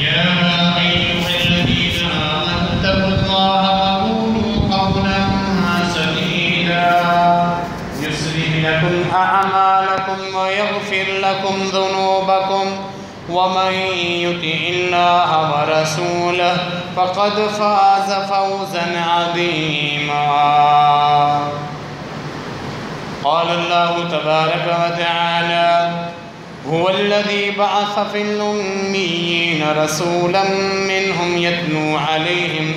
يا أيها الذين آمنوا اتقوا الله وقولوا قولا سديدا يصلح لكم أعمالكم ويغفر لكم ذنوبكم ومن يطع الله ورسوله فقد فاز فوزا عظيما. قال الله تبارك وتعالى: هو الذي بعث في الأميين رسولا منهم يتلو عليهم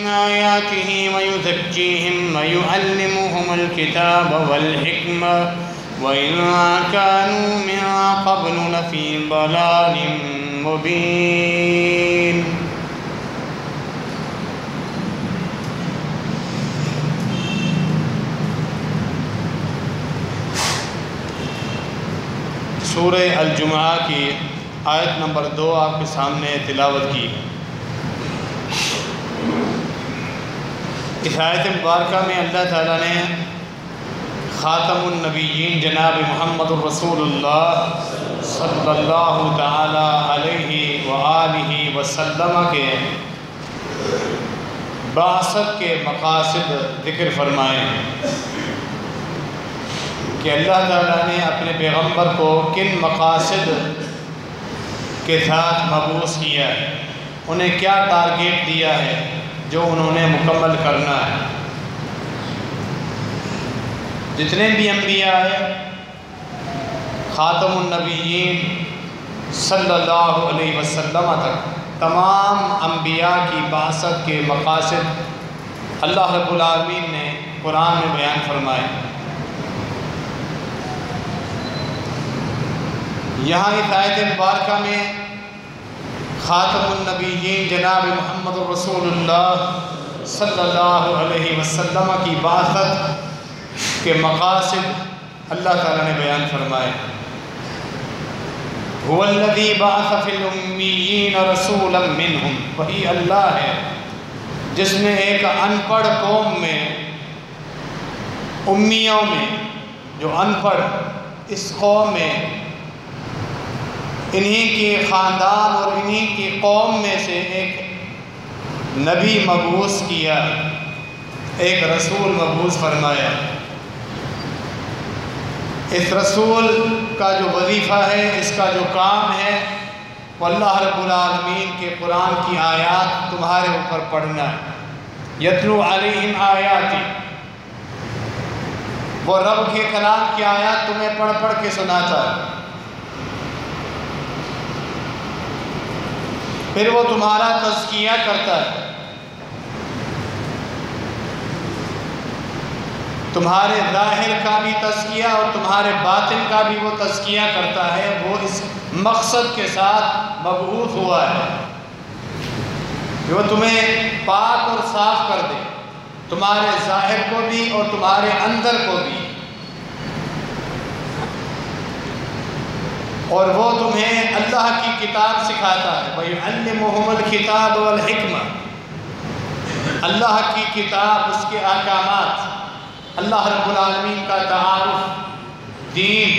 آياته ويزكيهم ويعلمهم الكتاب والحكمة وإن كانوا من قبل لفي ضلال مبين. سورہ الجمعہ کی آیت نمبر 2 آپ کے سامنے تلاوت کی. اس آیت مبارکہ میں اللہ تعالیٰ نے خاتم النبیین جناب محمد الرسول اللہ صلی اللہ تعالی علیہ وآلہ وسلم کے بعثت کے مقاصد ذکر فرمائے ہیں کہ اللہ تعالیٰ نے اپنے پیغمبر کو کن مقاصد کے ساتھ مبعوث کیا ہے، انہیں کیا ٹارگیٹ دیا ہے جو انہوں نے مکمل کرنا ہے. جتنے بھی انبیاء آئے خاتم النبیین صلی اللہ علیہ وسلم تک تمام انبیاء کی بعثت کے مقاصد اللہ رب العالمین نے قرآن میں بیان فرمائے. یہاں اس آیت مبارکہ میں خاتم النبیین جناب محمد رسول اللہ صلی اللہ علیہ وسلم کی بعثت کے مقاصد اللہ تعالیٰ نے بیان فرمائے. هو الذی بعث فی الامیین رسولا منہم، وہی اللہ ہے جس نے ایک ان پڑھ قوم میں، امیوں میں، جو ان پڑھ اس قوم میں، انہی کی خاندان اور انہی کی قوم میں سے ایک نبی مبعوث کیا، ایک رسول مبعوث فرمایا. اس رسول کا جو وظیفہ ہے، اس کا جو کام ہے، وہ اللہ رب العالمین کے قرآن کی آیات تمہارے اوپر پڑھنا ہے. یتلو علیہم آیاتی، وہ رب کے کلام کی آیات تمہیں پڑھ پڑھ کے سناتا ہے. پھر وہ تمہارا تزکیہ کرتا ہے، تمہارے ظاہر کا بھی تزکیہ اور تمہارے باطن کا بھی وہ تزکیہ کرتا ہے. وہ اس مقصد کے ساتھ مبعوث ہوا ہے کہ وہ تمہیں پاک اور صاف کر دے، تمہارے ظاہر کو بھی اور تمہارے اندر کو بھی، اور وہ تمہیں اللہ کی کتاب سکھاتا ہے. وَيُعَلِّمُهُمُ الْكِتَابَ وَالْحِكْمَةَ، اللہ کی کتاب، اس کے احکامات، اللہ رب العالمین کا تعارف، دین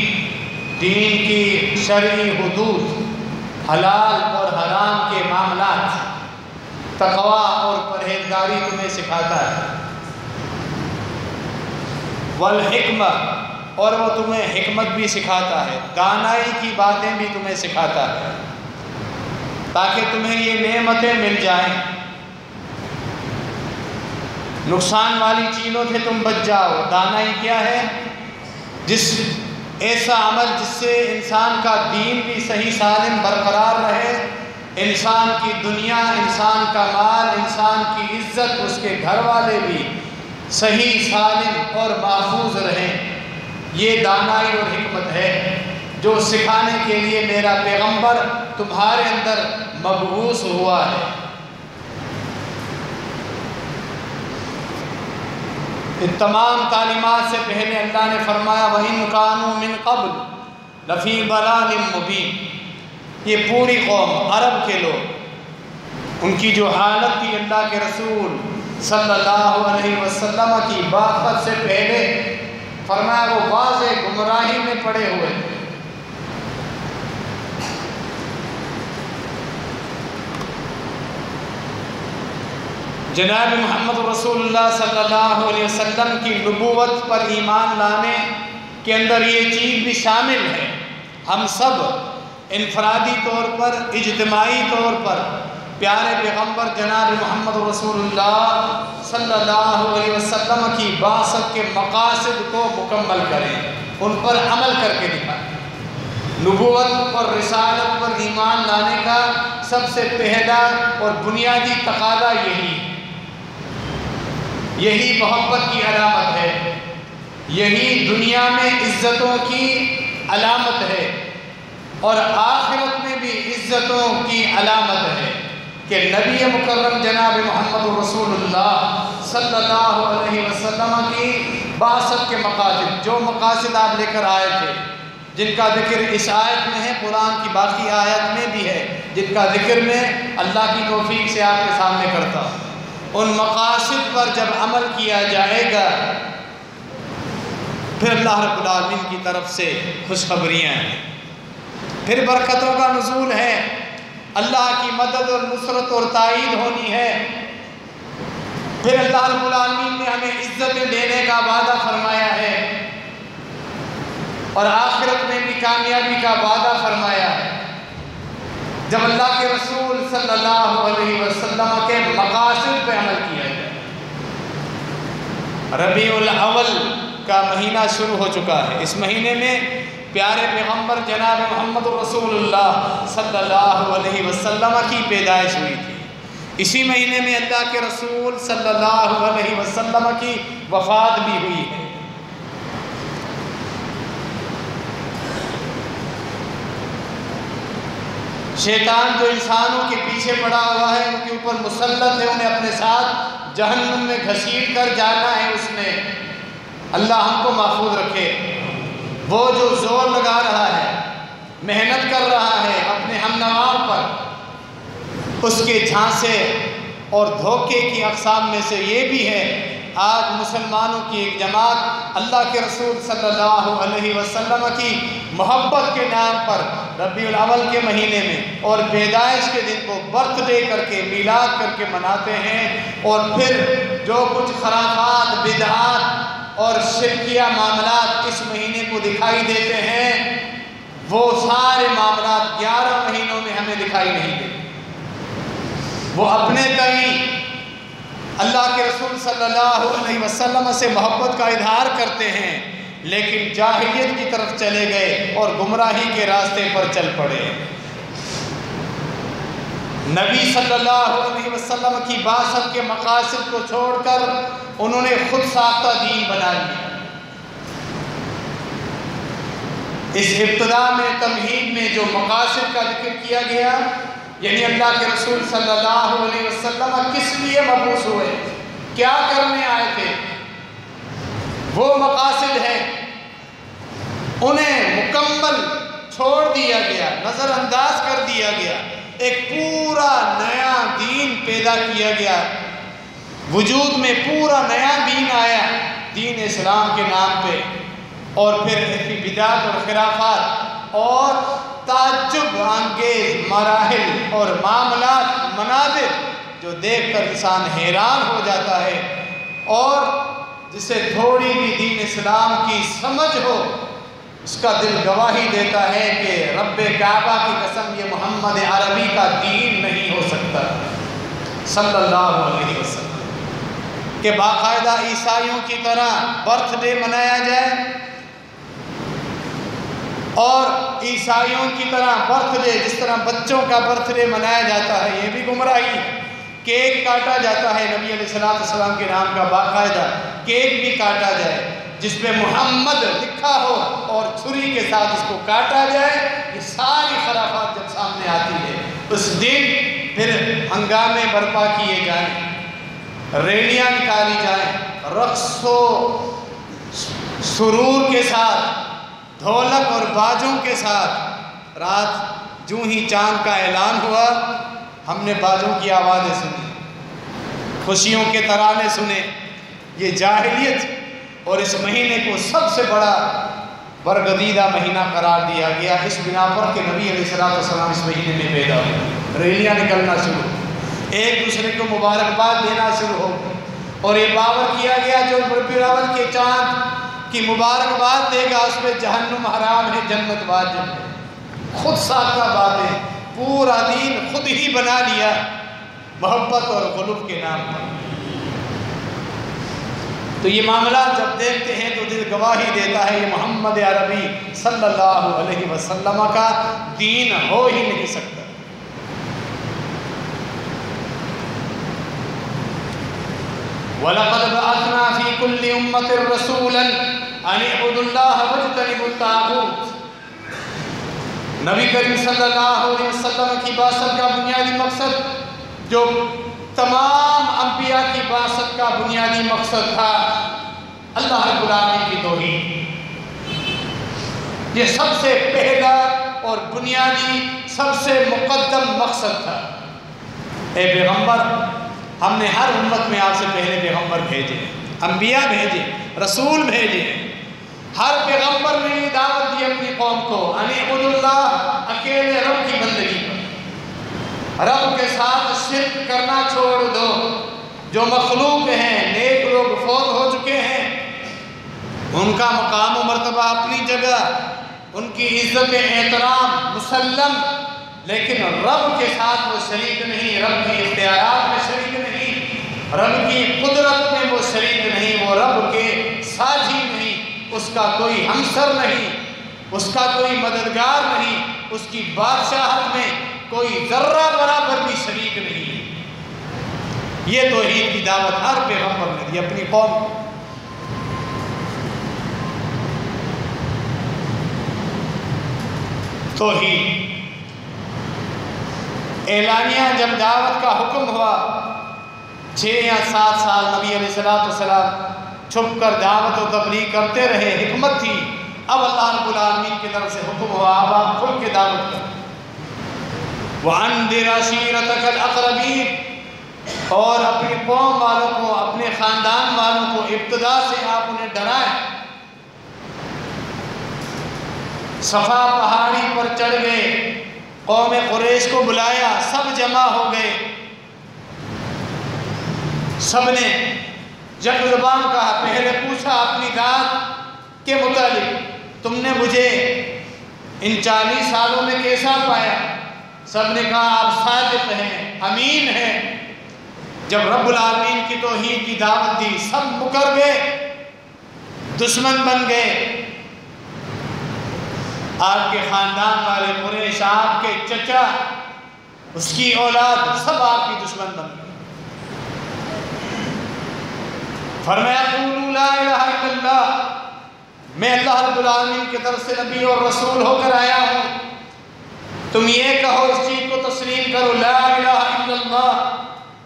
کی شرعی حدود، حلال اور حرام کے معاملات، تقوی اور پرہیزگاری تمہیں سکھاتا ہے. والحکمہ، اور وہ تمہیں حکمت بھی سکھاتا ہے، دانائی کی باتیں بھی تمہیں سکھاتا ہے تاکہ تمہیں یہ نعمتیں مل جائیں، نقصان والی چیزوں سے تم بچ جاؤ. دانائی کیا ہے؟ ایسا عمل جس سے انسان کا دین بھی صحیح سالم برقرار رہے، انسان کی دنیا، انسان کا مال، انسان کی عزت، اس کے گھر والے بھی صحیح سالم اور محفوظ رہیں. یہ دانائی اور حکمت ہے جو سکھانے کے لیے میرا پیغمبر تمہارے اندر مبعوث ہوا ہے. ان تمام تعلیمات سے پہلے اللہ نے فرمایا وَإِن كَانُوا مِن قَبْلُ لَفِي ضَلَالٍ مُبِينٍ. یہ پوری قوم، عرب کے لوگ، ان کی جو حالت تھی اللہ کے رسول صلی اللہ علیہ وسلم کی بعثت سے پہلے، فرمایا وہ واضح گمراہی میں پڑے ہوئے. جناب محمد رسول اللہ صلی اللہ علیہ وسلم کی نبوت پر ایمان لانے کے اندر یہ چیز بھی شامل ہے، ہم سب انفرادی طور پر، اجتماعی طور پر پیارے پیغمبر جناب محمد رسول اللہ صلی اللہ علیہ وسلم کی بعثت کے مقاصد کو مکمل کریں، ان پر عمل کر کے دکھائیں۔ نبوت اور رسالت پر ایمان لانے کا سب سے پہلا اور بنیادی تقاضا یہی محبت کی علامت ہے، یہی دنیا میں عزتوں کی علامت ہے اور آخرت میں بھی عزتوں کی علامت ہے کہ نبی مکرم جناب محمد رسول اللہ صلی اللہ علیہ وسلم کی بعثت کے مقاصد، جو مقاصد آپ لے کر آئے تھے، جن کا ذکر اس آیت میں ہے، قرآن کی باقی آیت میں بھی ہے، جن کا ذکر میں اللہ کی توفیق سے آپ کے سامنے کرتا ہوں، ان مقاصد پر جب عمل کیا جائے گا پھر اللہ رب العالمین کی طرف سے خوشخبریاں ہیں، پھر برکتوں کا نزول ہے، اللہ کی مدد اور نصرت اور تائید ہونی ہے، پھر اللہ رب العالمین نے ہمیں عزتیں دینے کا وعدہ فرمایا ہے اور آخرت میں بھی کامیابی کا وعدہ فرمایا ہے جب اللہ کے رسول صلی اللہ علیہ وسلم کے مقاصد پہ عمل کیا جائے۔ ربیع الاول کا مہینہ شروع ہو چکا ہے، اس مہینے میں پیارے پیغمبر جناب محمد رسول اللہ صلی اللہ علیہ وسلم کی پیدائش ہوئی تھی، اسی مہینے میں اللہ کے رسول صلی اللہ علیہ وسلم کی وفات بھی ہوئی ہے۔ شیطان جو انسانوں کے پیچھے پڑا ہوا ہے، ان کے اوپر مسلط ہے، انہیں اپنے ساتھ جہنم میں گھسیٹ کر جانا ہے، اس نے اللہ ہم کو محفوظ رکھے۔ وہ جو زور لگا رہا ہے، محنت کر رہا ہے اپنے ہم نواؤں پر، اس کے جھانسے اور دھوکے کی اقسام میں سے یہ بھی ہے آج مسلمانوں کی ایک جماعت اللہ کے رسول صلی اللہ علیہ وسلم کی محبت کے نام پر ربیع الاول کے مہینے میں اور پیدائش کے دن کو برتھ ڈے کر کے، میلاد کر کے مناتے ہیں، اور پھر جو کچھ خرافات، بدعات اور شرکیہ معاملات اس مہینے کو دکھائی دیتے ہیں، وہ سارے معاملات 11 مہینوں میں ہمیں دکھائی نہیں دیتے۔ وہ اپنے تئیں اللہ کے رسول صلی اللہ علیہ وسلم سے محبت کا اظہار کرتے ہیں، لیکن جاہلیت کی طرف چلے گئے اور گمراہی کے راستے پر چل پڑے۔ نبی صلی اللہ علیہ وسلم کی بعثت کے مقاصد کو چھوڑ کر انہوں نے خود ساختہ دین بنا لیا۔ اس ابتدا میں تمہید میں جو مقاصد کا ذکر کیا گیا، یعنی اللہ کے رسول صلی اللہ علیہ وسلم کس لیے مبعوث ہوئے، کیا کرنے آئے تھے، وہ مقاصد ہیں، انہیں مکمل چھوڑ دیا گیا، نظر انداز کر دیا گیا، ایک پورا نیا دین پیدا کیا گیا، وجود میں پورا نیا دین آیا، دین اسلام کے نام پہ، اور پھر ایسی بدعات اور خرافات اور تعجب انگیز مراحل اور معاملات، مناظر جو دیکھ کر انسان حیران ہو جاتا ہے، اور جسے تھوڑی بھی دین اسلام کی سمجھ ہو اس کا دل گواہی دیتا ہے کہ رب کعبہ کی قسم یہ محمد عربی کا دین نہیں ہو سکتا صلی اللہ علیہ وسلم، کہ باقاعدہ عیسائیوں کی طرح برتھ ڈے منایا جائے اور عیسائیوں کی طرح برتھ ڈے، جس طرح بچوں کا برتھ ڈے منایا جاتا ہے، یہ بھی گمراہی ہے۔ کیک کاٹا جاتا ہے نبی علیہ السلام کے نام کا، باقاعدہ کیک بھی کاٹا جائے جس پہ محمد لکھا ہو اور چھری کے ساتھ اس کو کاٹا جائے، یہ ساری خرافات جب سامنے آتی ہے اس دن پھر ہنگامے برپا کیے جائیں، ریلیاں نکالی جائیں، رقص و سرور کے ساتھ، ڈھولک اور باجوں کے ساتھ۔ رات جوں ہی چاند کا اعلان ہوا، ہم نے باجوں کی آوازیں سنی، خوشیوں کے ترانے سنے۔ یہ جاہلیت اور اس مہینے کو سب سے بڑا برگزیدہ مہینہ قرار دیا گیا اس بنا پر کہ نبی علیہ السلام اس مہینے میں پیدا ہوئے، ریلیاں نکلنا شروع، ایک دوسرے کو مبارکباد دینا شروع ہو گئی، اور یہ باور کیا گیا جو ربیع الاول کے چاند کی مبارکباد دے گا اس پہ جہنم حرام ہے، جنت واجب ہے۔ خود ساختہ باتیں، پورا دین خود ہی بنا لیا محبت اور خلوص کے نام پر۔ تو یہ معاملات جب دیکھتے ہیں تو دل گواہی دیتا ہے یہ محمد عربی صلی اللہ علیہ وسلم کا دین ہو ہی نہیں سکتا۔ وَلَقَدْ بَعَثْنَا فِي كُلِّ أُمَّةٍ رَسُولًا أَنِ اعْبُدُوا اللَّهَ وَاجْتَنِبُوا الطَّاغُوتَ۔ نبی کریم صلی اللہ علیہ وسلم کی بعثت کا بنیادی مقصد جو تمام انبیاء کی بعثت کا بنیادی مقصد تھا، اللہ رب العالمین کی توحید، یہ سب سے پہلا اور بنیادی سب سے مقدم مقصد تھا۔ اے پیغمبر، ہم نے ہر امت میں آپ سے پہلے پیغمبر بھیجے، انبیاء بھیجے، رسول بھیجے، ہر پیغمبر نے یہ دعوت دی اپنی قوم کو ان اعبدوا اللہ، اکیلے رب کی بندگی پر، رب کے ساتھ شرک کرنا چھوڑ دو۔ جو مخلوق ہیں، نیک لوگ فوت ہو چکے ہیں، ان کا مقام و مرتبہ اپنی جگہ، ان کی عزت احترام مسلم، لیکن رب کے ساتھ وہ شریک نہیں، رب کی اختیارات میں شریک نہیں، رب کی قدرت میں وہ شریک نہیں، وہ رب کے ساجی نہیں، اس کا کوئی ہمسر نہیں، اس کا کوئی مددگار نہیں، اس کی بادشاہت میں کوئی ذرہ برابر بھی شریک نہیں ہے۔ یہ توحید کی دعوت ہر پیغمبر نے دی اپنی قوم کو۔ توحید اعلانیہ جب دعوت کا حکم ہوا، 6 یا 7 سال نبی علیہ السلام چھپ کر دعوت و تبلیغ کرتے رہے، حکمت تھی۔ اب اللہ رب العالمین کی طرف سے حکم ہوا، اب آپ کھل کے دعوت کریں۔ وَأَنذِرْ عَشِيرَتَكَ الْأَقْرَبِينَ، اور اپنی قوم والوں کو، اپنے خاندان والوں کو ابتدا سے آپ انہیں ڈرائیں۔ صفا پہاڑی پر چڑھ گئے، قوم قریش کو بلایا، سب جمع ہو گئے، سب نے یک زبان کہا، پہلے پوچھا اپنی ذات کے متعلق، تم نے مجھے ان 40 سالوں میں کیسا پایا؟ سب نے کہا آپ صادق ہیں، امین ہیں۔ جب رب العالمین کی توحید کی دعوت دی، سب مکر گئے، دشمن بن گئے۔ آپ کے خاندان والے قریش، آپ کے چچا، اس کی اولاد، سب آپ کی دشمن بن گئے۔ فرمایا قولوا لا الہ الا اللہ، میں اللہ رب العالمین کی طرف سے نبی اور رسول ہو کر آیا ہوں، تم یہ کہو، اس چیز کو تسلیم کرو، لا الہ الا اللہ،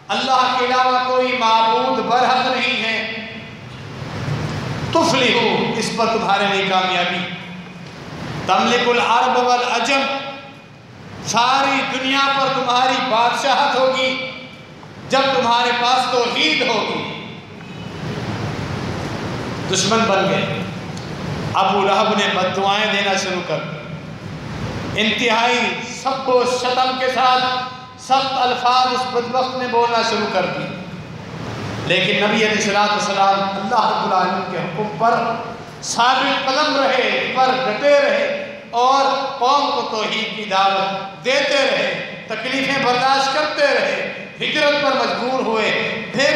اللہ کے علاوہ کوئی معبود برحق نہیں ہے، تفلحوا، اس پر تمہارے لیے کامیابی، تملک العرب والعجم، ساری دنیا پر تمہاری بادشاہت ہوگی جب تمہارے پاس توحید ہوگی۔ دشمن بن گئے۔ ابو لہب نے بد دعائیں دینا شروع کر دی، انتہائی سب و شتم کے ساتھ سخت الفاظ اس بدبخت نے بولنا شروع کر دی، لیکن نبی علیہ السلام اللہ رب العالمین کے حکم پر ثابت قدم رہے، پر ڈٹے رہے، اور قوم کو توحید کی دعوت دیتے رہے، تکلیفیں برداشت کرتے رہے، ہجرت پر مجبور ہوئے، پھر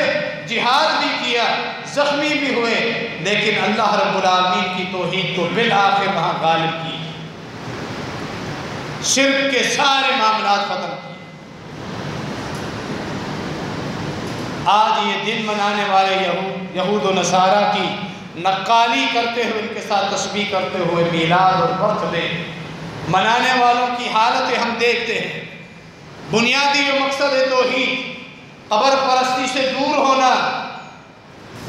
جہاد بھی کیا، زخمی بھی ہوئے، لیکن اللہ رب العالمین کی توحید کو بالآخر وہاں غالب کی، شرک کے سارے معاملات ختم کیے۔ آج یہ دن منانے والے یہود و نصارہ کی نقالی کرتے ہوئے، ان کے ساتھ تشبیہ کرتے ہوئے میلاد اور برتھ ڈے منانے والوں کی حالتیں ہم دیکھتے ہیں۔ بنیادی جو مقصد ہے توحید، قبر پرستی سے دور ہونا،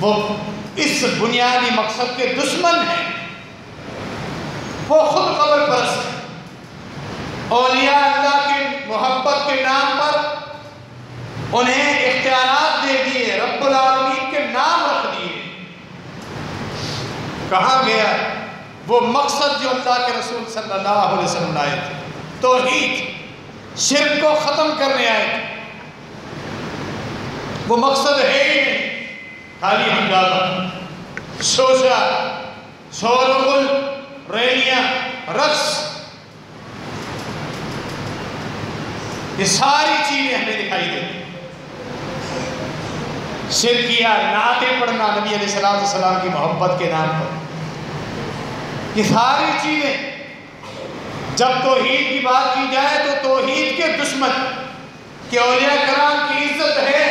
وہ اس بنیادی مقصد کے دشمن ہیں۔ وہ خود قبر پرست ہیں، اولیاء اللہ کی محبت کے نام پر انہیں اختیارات دے دیے، رب العالمین کے نام رکھ دیے۔ کہاں گیا وہ مقصد جو اللہ کے رسول صلی اللہ علیہ وسلم لائے تھے؟ توحید، شرک کو ختم کرنے آئے تھے۔ وہ مقصد ہے ہی نہیں، خالی ہنگامہ، شوشہ، شور و غل، ریلیاں، رقص، یہ ساری چیزیں ہمیں دکھائی دیتی۔ شرکیہ نعتیں پڑھنا نبی علیہ السلام کی محبت کے نام پر، یہ ساری چیزیں، جب توحید کی بات کی جائے تو توحید کے دشمن کہ اولیاء کرام کی عزت ہے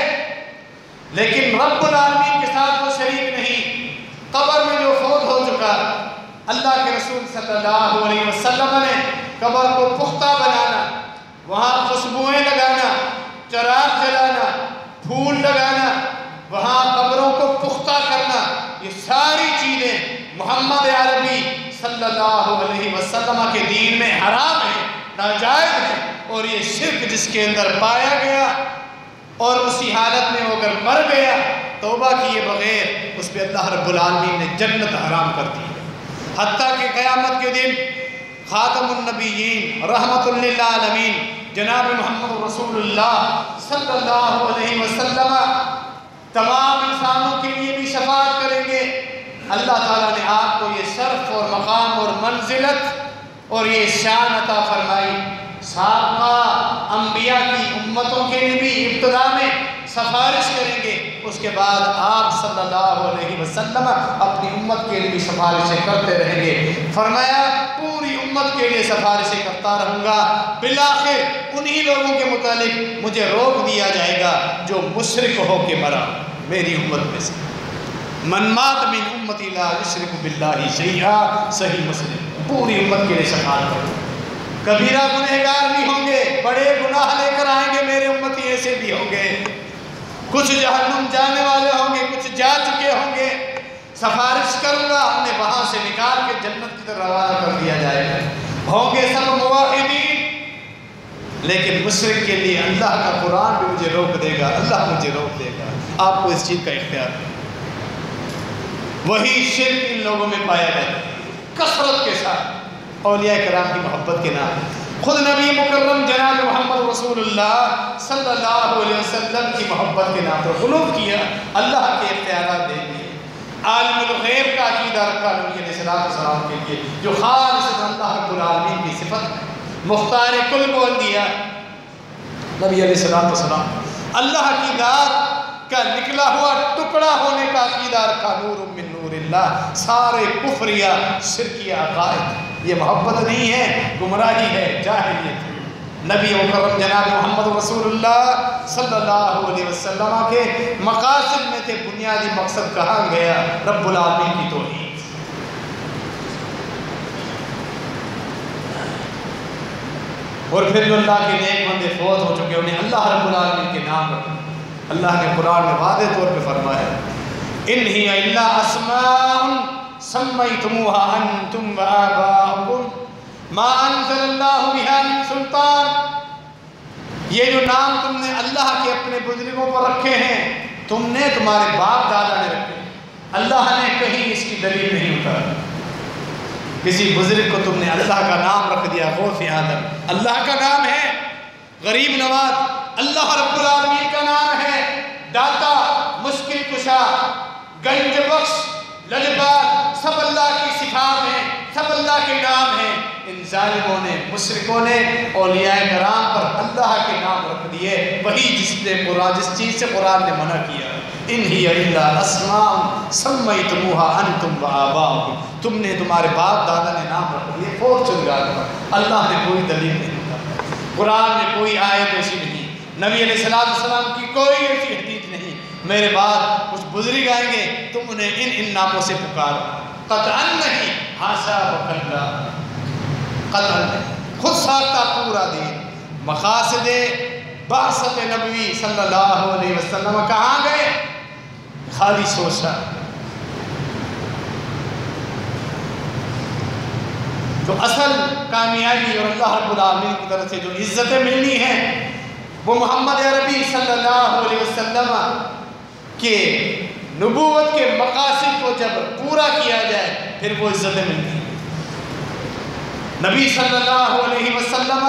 لیکن رب العالمین کے ساتھ وہ شریک نہیں۔ قبر میں جو فوت ہو چکا، اللہ کے رسول صلی اللہ علیہ وسلم نے قبر کو پختہ بنانا، وہاں خوشبوئیں لگانا، چراغ جلانا، پھول لگانا، وہاں قبروں کو پختہ کرنا، یہ ساری چیزیں محمد عربی صلی اللہ علیہ وسلم کے دین میں حرام ہے، ناجائز ہے، اور یہ شرک جس کے اندر پایا گیا اور اسی حالت میں وہ اگر مر گیا توبہ کیے بغیر، اس پہ اللہ رب العالمین نے جنت حرام کر دی۔ حتیٰ کہ قیامت کے دن خاتم النبیین رحمت للعالمین جناب محمد رسول اللہ صلی اللہ علیہ وسلم تمام انسانوں کے لیے بھی شفاعت کریں گے۔ اللہ تعالیٰ نے آپ کو یہ شرف اور مقام اور منزلت اور یہ شان عطا فرمائی۔ سابقہ انبیاء کی امتوں کے لیے بھی ابتدا میں سفارش کریں گے، اس کے بعد آپ صلی اللہ علیہ وسلم اپنی امت کے لیے بھی سفارشیں کرتے رہیں گے۔ فرمایا پوری امت کے لیے سفارشیں کرتا رہوں گا، بالآخر انہی لوگوں کے متعلق مجھے روک دیا جائے گا جو مشرک ہو کے مرا میری امت میں سے۔ من مات من امتی لا یشرک باللہ شیئا، صحیح مسلم۔ پوری امت کے لیے شفاعت کروں، کبیرہ گنہگار بھی ہوں گے، بڑے گناہ لے کر آئیں گے میرے امتی ایسے بھی ہوں گے، کچھ جہنم جانے والے ہوں گے، کچھ جا چکے ہوں گے، سفارش کروں گا، انہیں وہاں سے نکال کے جنت کی طرف روانہ کر دیا جائے گا۔ ہوں گے سب موحدین، لیکن مشرک کے لیے اللہ کا قرآن بھی مجھے روک دے گا، اللہ مجھے روک دے گا۔ آپ کو اس چیز کا اختیار ہے۔ وہی شرک ان لوگوں میں پایا جاتا ہے کثرت کے ساتھ، اولیاء کرام کی محبت کے نام۔ خود نبی مکرم جناب محمد رسول اللہ صلی اللہ علیہ وسلم کی محبت کے نام پر غلو کیا، اللہ کے اختیارات دے دیے۔ عالم الغیب کا عقیدہ رکھا نبی علیہ السلام کے لیے، جو خالص اللہ رب العالمین کی صفت ہے۔ مختار کل بول دیا نبی علیہ السلام، اللہ کی ذات کا نکلا ہوا ٹکڑا ہونے کا عقیدہ رکھا، نور من نور اللہ۔ سارے کفریہ شرکیہ عقائد، یہ محبت نہیں ہے، گمراہی ہے، جاہلیت ہے۔ نبی مکرم جناب محمد رسول اللہ صلی اللہ علیہ وسلم کے مقاصد میں تھے، بنیادی مقصد کہا گیا رب العالمین کی توحید۔ اور پھر جو اللہ کے نیک بندے فوت ہو چکے انہیں اللہ رب العالمین کے نام رکھے۔ اللہ نے قرآن میں واضح طور پہ فرمایا، ان ہی الا اسماء سمیتموها انتم وآباؤکم ما انزل اللہ بہا من سلطان۔ یہ جو نام تم نے اللہ کے اپنے بزرگوں پر رکھے ہیں، تم نے، تمہارے باپ دادا نے رکھے، اللہ نے کہیں اس کی دلیل نہیں اتارا۔ کسی بزرگ کو تم نے اللہ کا نام رکھ دیا، غوث اعظم اللہ کا نام ہے، غریب نواز اللہ رب العالمین کا نام ہے، داتا، مشکل کشا، گنج بخش، لجبال، سب اللہ کی صفات ہیں، سب اللہ کے نام ہیں۔ ان ظالموں نے، مشرکوں نے اولیاء کرام پر اللہ کے نام رکھ دیے، وہی جس چیز سے قرآن نے منع کیا۔ ان ہی الا اسماء سمیتموها انتم وآباؤکم، تم نے، تمہارے باپ دادا نے نام رکھ دیے، فوت چل گیا۔ اللہ نے کوئی دلیل نہیں دی، قرآن میں کوئی آیت ایسی نہیں، نبی علیہ السلام کی کوئی ایسی حدیث نہیں۔ میرے بعد کچھ بزرگ آئیں گے، تم انہیں ان ناموں سے پکارو، قطعاً نہیں، حاشا وکلا، قطعاً نہیں، خود ساختہ پورا دین۔ مقاصد بعثت نبوی صلی اللہ علیہ وسلم کہاں گئے؟ خالی سوچا۔ تو اصل کامیابی اور اللہ رب العالمین کی طرف سے جو عزتیں ملنی ہیں وہ محمد عربی صلی اللہ علیہ وسلم کے نبوت کے مقاصد کو جب پورا کیا جائے پھر وہ عزتیں ملتی ہیں۔ نبی صلی اللہ علیہ وسلم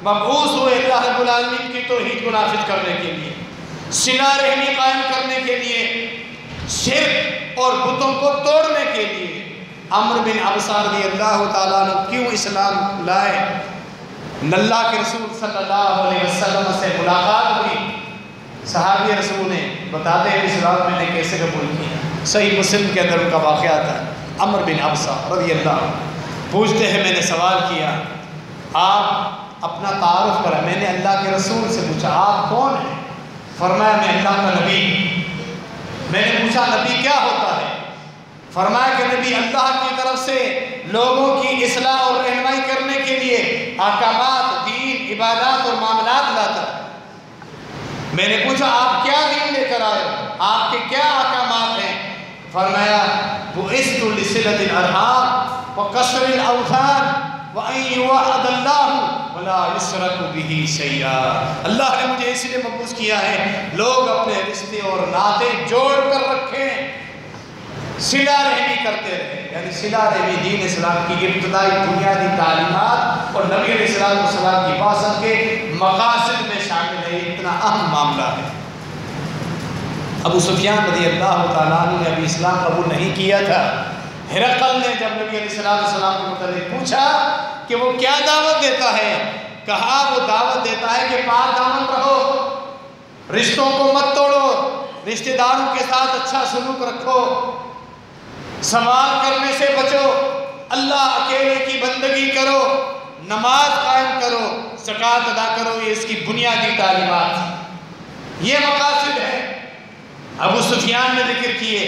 مبعوث ہوئے اللہ رب العالمین کی توحید کو نافذ کرنے کے لیے، صلہ رحمی قائم کرنے کے لیے، شرک اور بتوں کو توڑنے کے لیے عمرو بن عبسہ رضی اللہ تعالیٰ عنہ کیوں اسلام لائے؟ اللہ کے رسول صلی اللہ علیہ وسلم سے ملاقات ہوئی، صحابی رسول نے بتاتے ہیں اسلام میں نے کیسے قبول کیا۔ صحیح مسلم کے اندر ان کا واقعہ تھا۔ عمرو بن عبسہ رضی اللہ عنہ پوچھتے ہیں میں نے سوال کیا، آپ اپنا تعارف کرا۔ میں نے اللہ کے رسول سے پوچھا آپ کون ہیں؟ فرمایا میں اللہ کا نبی۔ میں نے پوچھا نبی کیا ہوتا ہے؟ فرمایا کہ نبی اللہ کی طرف سے لوگوں کی اصلاح اور رہنمائی کرنے کے لیے احکامات، دین، عبادات اور معاملات لاتا ہے۔ میں نے پوچھا آپ کیا دین لے کر آئے ہو؟ آپ کے کیا احکامات ہیں؟ فرمایا بُعِثْتُ لِصِلَةِ الْأَرْحَامِ وَكَسْرِ الْأَوْثَانِ وَأَن يُوَحَّدَ اللَّهُ وَلَا يُشْرَكُ بِهِ شَيْئًا۔ اللہ نے مجھے اس لیے مبعوث کیا ہے لوگ اپنے رشتے اور ناطے جوڑ کر رکھیں، صلہ رحمی کرتے رہے۔ یعنی صلہ رحمی دین اسلام کی ابتدائی بنیادی تعلیمات اور نبی علیہ السلام کی بعثت کے مقاصد میں شامل ہے۔ اتنا اہم معاملہ ہے۔ ابو سفیان رضی اللہ تعالیٰ عنہ نے ابھی اسلام قبول نہیں کیا تھا۔ ہرقل نے جب نبی علیہ السلام کے متعلق پوچھا کہ وہ کیا دعوت دیتا ہے، کہا وہ دعوت دیتا ہے کہ پاک دامن رہو، رشتوں کو مت توڑو، رشتہ داروں کے ساتھ اچھا سلوک رکھو، سوال کرنے سے بچو، اللہ اکیلے کی بندگی کرو، نماز قائم کرو، زکوٰۃ ادا کرو۔ یہ اس کی بنیادی تعلیمات، یہ مقاصد ہے۔ ابو سفیان نے ذکر کیے،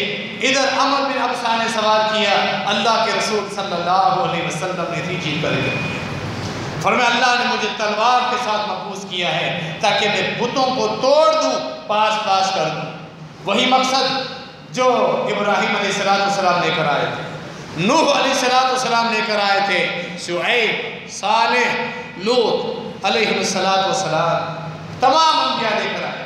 ادھر عمرو بن عبسہ نے سوال کیا، اللہ کے رسول صلی اللہ علیہ وسلم نے اسی چیز کا ذکر کیا۔ فرمایا اللہ نے مجھے تلوار کے ساتھ مبعوث کیا ہے تاکہ میں بتوں کو توڑ دوں، پاس پاس کر دوں۔ وہی مقصد جو ابراہیم علیہ السلام لے کر آئے تھے، نوح علیہ السلام لے کر آئے تھے، شعیب، صالح، لوط علیہ السلام، تمام انبیاء لے کر آئے تھے۔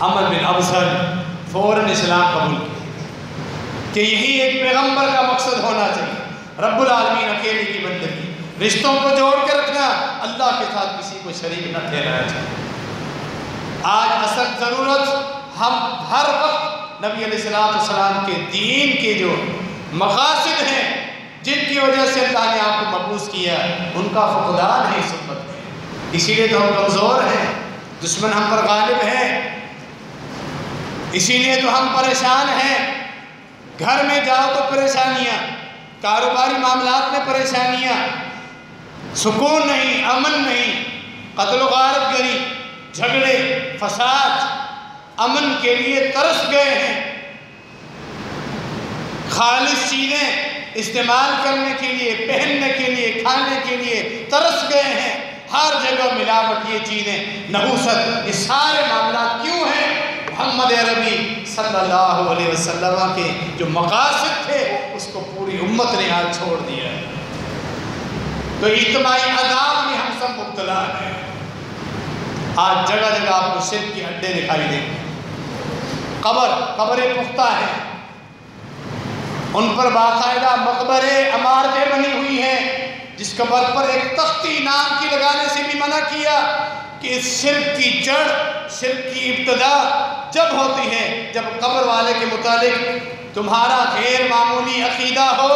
عمرو بن عبسہ نے فوراً اسلام قبول کیا کہ یہی ایک پیغمبر کا مقصد ہونا چاہیے، رب العالمین اکیلے کی بندگی، رشتوں کو جوڑ کے رکھنا، اللہ کے ساتھ کسی کو شریک نہ ٹھہرایا جائے۔ آج اصل ضرورت ہم ہر وقت نبی علیہ السلام کے دین کے جو مقاصد ہیں جن کی وجہ سے اللہ نے آپ کو مبعوث کیا، ان کا فقدان ہے اس امت میں۔ اسی لیے تو ہم کمزور ہیں، دشمن ہم پر غالب ہے، اسی لیے تو ہم پریشان ہیں۔ گھر میں جاؤ تو پریشانیاں، کاروباری معاملات میں پریشانیاں، سکون نہیں، امن نہیں، قتل و غارت گری، جھگڑے، فساد۔ امن کے لیے ترس گئے ہیں، خالص چیزیں استعمال کرنے کے لیے، پہننے کے لیے، کھانے کے لیے ترس گئے ہیں۔ ہر جگہ ملاوٹ، یہ چیزیں، نحوست، یہ سارے معاملات کیوں ہیں؟ محمد عربی صلی اللہ علیہ وسلم کے جو مقاصد تھے اس کو پوری امت نے آج چھوڑ دیا ہے۔ تو اجتماعی عذاب میں ہم سب مبتلا ہیں۔ آج جگہ جگہ آپ کو شرک کے اڈے دکھائی دیں گے، قبریں پختہ ہیں، ان پر باقاعدہ مقبرے، عمارتیں بنی ہوئی ہیں، جس قبر پر ایک تختی نام کی لگانے سے بھی منع کیا کہ اس شرک کی جڑ، شرک کی ابتدا جب ہوتی ہے جب قبر والے کے متعلق تمہارا غیر معمولی عقیدہ ہو،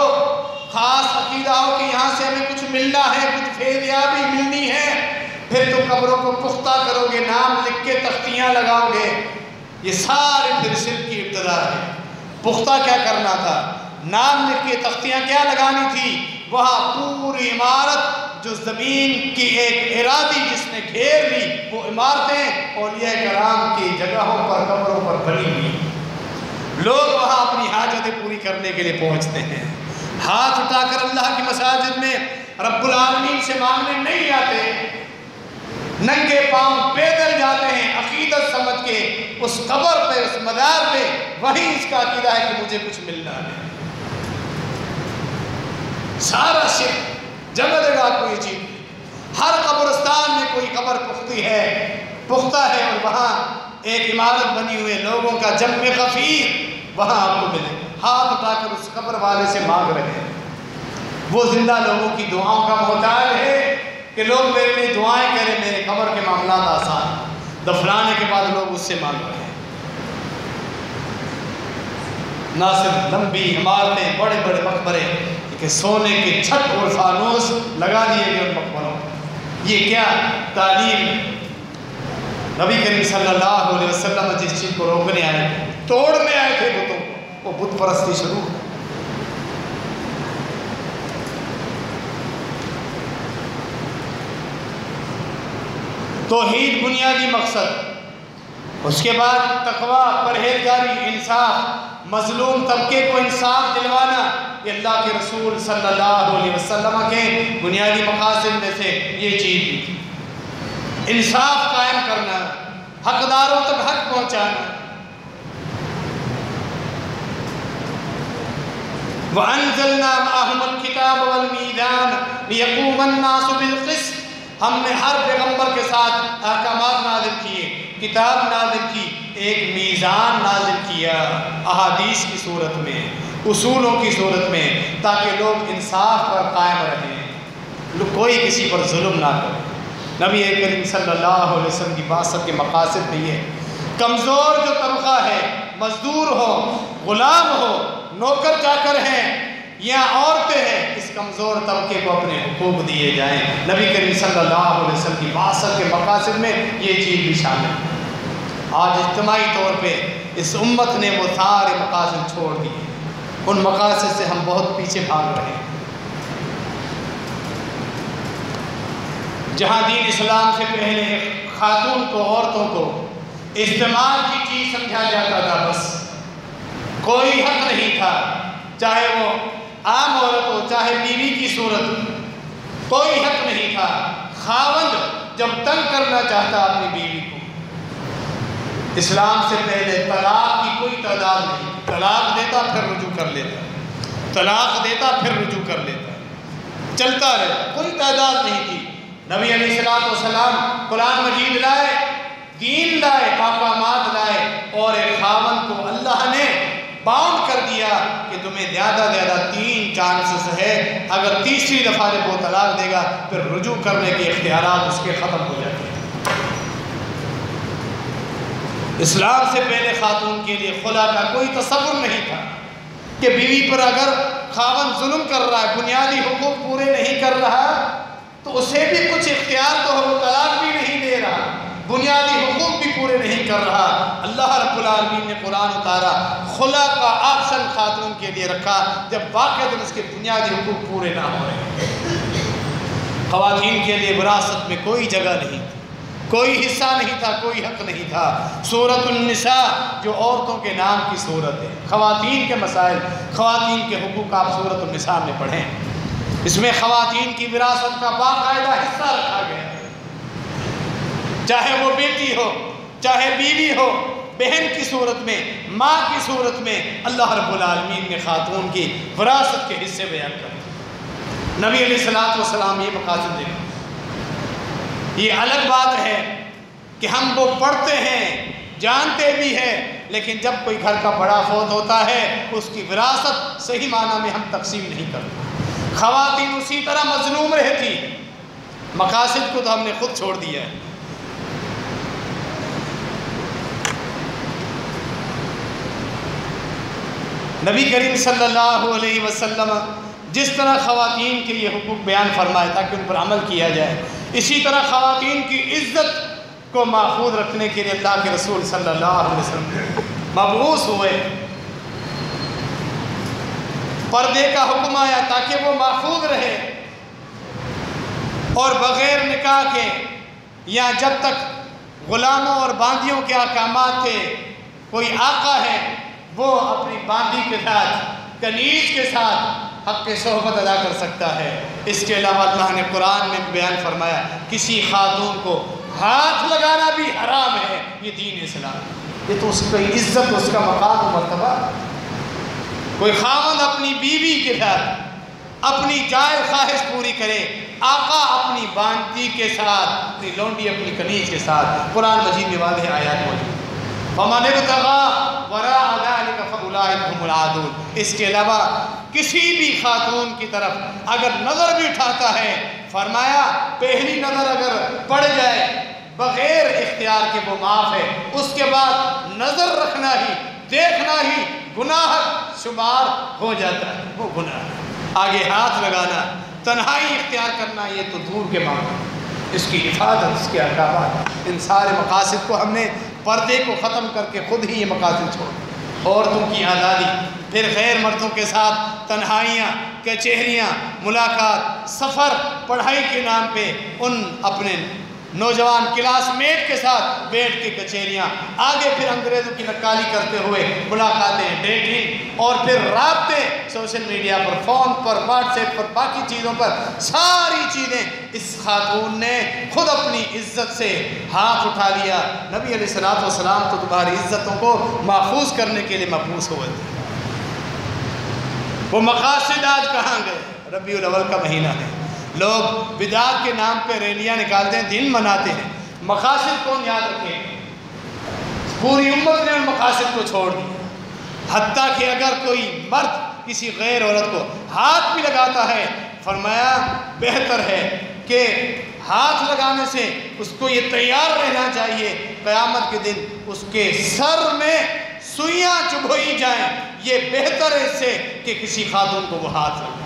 خاص عقیدہ ہو کہ یہاں سے ہمیں کچھ ملنا ہے، کچھ فیضیابی ملنی ہے، پھر تم قبروں کو پختہ کرو گے، نام لکھ کے تختیاں لگاؤ گے۔ یہ سارے پھر شرک کی ابتدا ہے۔ پختہ کیا کرنا تھا؟ نام لکھ کے تختیاں کیا لگانی تھی؟ وہاں پوری عمارت جو زمین کی ایک ارادی جس نے گھیر لی، وہ عمارتیں اولیاء کرام کی جگہوں پر، قبروں پر بنی ہوئی، لوگ وہاں اپنی حاجتیں پوری کرنے کے لیے پہنچتے ہیں۔ ہاتھ اٹھا کر اللہ کی مساجد میں رب العالمین سے مانگنے نہیں آتے، ننگے پاؤں پیدل جاتے ہیں عقیدت سمجھ کے اس قبر پہ، اس مزار پہ، وہیں اس کا عقیدہ ہے کہ مجھے کچھ ملنا ہے۔ سارا شرک، جگہ جگہ آپ کو یہ چیز، ہر قبرستان میں کوئی قبر پختہ ہے اور وہاں ایک عمارت بنی ہوئی ہے، لوگوں کا جمع غفیر وہاں آپ کو ملے، ہاتھ اٹھا کر اس قبر والے سے مانگ رہے ہیں۔ وہ زندہ لوگوں کی دعاؤں کا محتاج ہے کہ لوگ میرے لیے دعائیں کریں، میرے قبر کے معاملات آسان۔ دفنانے کے بعد لوگ اس سے مانگ رہے ہیں۔ نہ صرف لمبی عمارتیں، بڑے بڑے مقبرے، کہ سونے کے چھت اور فانوس لگا دیے گئے ان مقبروں۔ یہ کیا تعلیم؟ نبی کریم صلی اللہ علیہ وسلم جس چیز کو روکنے آئے تھے، توڑنے آئے تھے بتوں کو، وہ بت پرستی شروع ہے۔ توحید بنیادی مقصد، اس کے بعد تقویٰ، پرہیزگاری، انصاف، مظلوم طبقے کو انصاف دلوانا، یہ اللہ کے رسول صلی اللہ علیہ وسلم کے بنیادی مقاصد میں سے یہ چیز بھی تھی۔ انصاف قائم کرنا، حقداروں تک حق پہنچانا۔ وَأَنزَلْنَا مَعَهُمُ الْكِتَابَ وَالْمِيزَانَ لِيَقُومَ النَّاسُ بِالْقِسْطِ۔ ہم نے ہر پیغمبر کے ساتھ احکامات نازل کیے، کتاب نازل کی، ایک میزان نازل کیا احادیث کی صورت میں، اصولوں کی صورت میں، تاکہ لوگ انصاف پر قائم رہیں، کوئی کسی پر ظلم نہ کرے۔ نبی کریم صلی اللہ علیہ وسلم کی بعثت کے مقاصد میں یہ کمزور جو طبقہ ہے، مزدور ہو، غلام ہو، نوکر چاکر ہیں یا عورتیں ہیں، اس کمزور طبقے کو اپنے حقوق دیے جائیں۔ نبی کریم صلی اللہ علیہ وسلم کی بعثت کے مقاصد میں یہ چیز بھی شامل ہے۔ آج اجتماعی طور پہ اس امت نے وہ سارے مقاصد چھوڑ دیے، ان مقاصد سے ہم بہت پیچھے بھاگ رہے ہیں۔ جہاں دین اسلام سے پہلے خاتون کو، عورتوں کو استعمال کی چیز سمجھا جاتا تھا، بس کوئی حق نہیں تھا، چاہے وہ عام عورت ہو، چاہے بیوی کی صورت، کوئی حق نہیں تھا۔ خاوند جب تنگ کرنا چاہتا اپنی بیوی کو، اسلام سے پہلے طلاق کی کوئی تعداد نہیں، طلاق دیتا پھر رجوع کر لیتا، طلاق دیتا پھر رجوع کر لیتا، چلتا رہتا، کوئی تعداد نہیں تھی۔ نبی علیہ السلام قرآن مجید لائے، دین لائے، احکامات لائے، اور ایک خاوند کو اللہ نے باؤنڈ کر دیا کہ تمہیں زیادہ 3 چانسز ہے، اگر تیسری دفعہ جب وہ طلاق دے گا پھر رجوع کرنے کے اختیارات اس کے ختم ہو جاتے ہیں۔ اسلام سے پہلے خاتون کے لیے خلا کا کوئی تصور نہیں تھا کہ بیوی پر اگر خاوند ظلم کر رہا ہے، بنیادی حقوق پورے نہیں کر رہا، تو اسے بھی کچھ اختیار تو ہو، طلاق بھی نہیں دے رہا، بنیادی حقوق بھی پورے نہیں کر رہا۔ اللہ رب العالمین نے قرآن اتارا، خلا کا آپشن خاتون کے لیے رکھا جب واقعتاً اس کے بنیادی حقوق پورے نہ ہو رہے۔ خواتین کے لیے وراثت میں کوئی جگہ نہیں تھی، کوئی حصہ نہیں تھا، کوئی حق نہیں تھا۔ سورۃ النساء جو عورتوں کے نام کی سورت ہے، خواتین کے مسائل، خواتین کے حقوق آپ سورۃ النساء میں پڑھیں، اس میں خواتین کی وراثت کا باقاعدہ حصہ رکھا گیا ہے، چاہے وہ بیٹی ہو، چاہے بیوی ہو، بہن کی صورت میں، ماں کی صورت میں، اللہ رب العالمین نے خاتون کی وراثت کے حصے بیان کر دیے۔ نبی علیہ السلام یہ مقاصد دیکھیں۔ یہ الگ بات ہے کہ ہم وہ پڑھتے ہیں، جانتے بھی ہیں، لیکن جب کوئی گھر کا بڑا فوت ہوتا ہے اس کی وراثت صحیح معنی میں ہم تقسیم نہیں کرتے۔ خواتین اسی طرح مظلوم رہتی، مقاصد کو تو ہم نے خود چھوڑ دیا ہے۔ نبی کریم صلی اللہ علیہ وسلم جس طرح خواتین کے لیے حقوق بیان فرمائے تاکہ ان پر عمل کیا جائے، اسی طرح خواتین کی عزت کو محفوظ رکھنے کے لیے اللہ کے رسول صلی اللہ علیہ وسلم مبعوث ہوئے، پردے کا حکم آیا تاکہ وہ محفوظ رہے، اور بغیر نکاح کے یا جب تک غلاموں اور باندیوں کے احکامات تھے، کوئی آقا ہے وہ اپنی باندی کے ساتھ، کنیز کے ساتھ حق صحبت ادا کر سکتا ہے۔ اس کے علاوہ اللہ نے قرآن میں بیان فرمایا کسی خاتون کو ہاتھ لگانا بھی حرام ہے، یہ دین اسلام، یہ تو اس کی عزت، اس کا مقام و مرتبہ۔ کوئی خاوند اپنی بیوی کے ساتھ اپنی جائز خواہش پوری کرے، آقا اپنی باندی کے ساتھ، اپنی لونڈی اپنی کنیز کے ساتھ، قرآن مجید میں واضح آیات موجود۔ فَمَنِ ابْتَغَىٰ وَرَاءَ ذَلِكَ فَأُولَٰئِكَ هُمُ الْعَادُونَ۔ اس کے علاوہ کسی بھی خاتون کی طرف اگر نظر بھی اٹھاتا ہے، فرمایا پہلی نظر اگر پڑ جائے، بغیر اختیار کے وہ معاف ہے، اس کے بعد نظر رکھنا ہی، دیکھنا ہی گناہ شمار ہو جاتا ہے، وہ گناہ ہے۔ آگے ہاتھ لگانا، تنہائی اختیار کرنا، یہ تو دور کے معاملے، اس کی حفاظت، اس کے احکامات، ان سارے مقاصد کو ہم نے پردے کو ختم کر کے خود ہی یہ مقاصد چھوڑ، عورتوں کی آزادی، پھر غیر مردوں کے ساتھ تنہائیاں، کچہریاں، ملاقات، سفر، پڑھائی کے نام پہ ان اپنے نوجوان کلاس میٹ کے ساتھ بیٹھ کے کچہریاں، آگے پھر انگریزوں کی نکالی کرتے ہوئے ملاقاتیں، ڈیٹنگ، اور پھر رابطے سوشل میڈیا پر، فون پر، واٹس ایپ پر، باقی چیزوں پر، ساری چیزیں اس خاتون نے خود اپنی عزت سے ہاتھ اٹھا لیا۔ نبی علیہ الصلوۃ والسلام تو تمہاری عزتوں کو محفوظ کرنے کے لیے مبعوث ہوئے تھے۔ وہ مقاصد آج کہاں گئے؟ ربیع الاول کا مہینہ ہے، لوگ بدعات کے نام پہ ریلیاں نکالتے ہیں، دن مناتے ہیں، مقاصد کون یاد رکھے؟ پوری امت نے ان مقاصد کو چھوڑ دیا، حتیٰ کہ اگر کوئی مرد کسی غیر عورت کو ہاتھ بھی لگاتا ہے، فرمایا بہتر ہے کہ ہاتھ لگانے سے اس کو یہ تیار رہنا چاہیے قیامت کے دن اس کے سر میں سوئیاں چبھوئی جائیں، یہ بہتر ہے اس سے کہ کسی خاتون کو وہ ہاتھ لگائے۔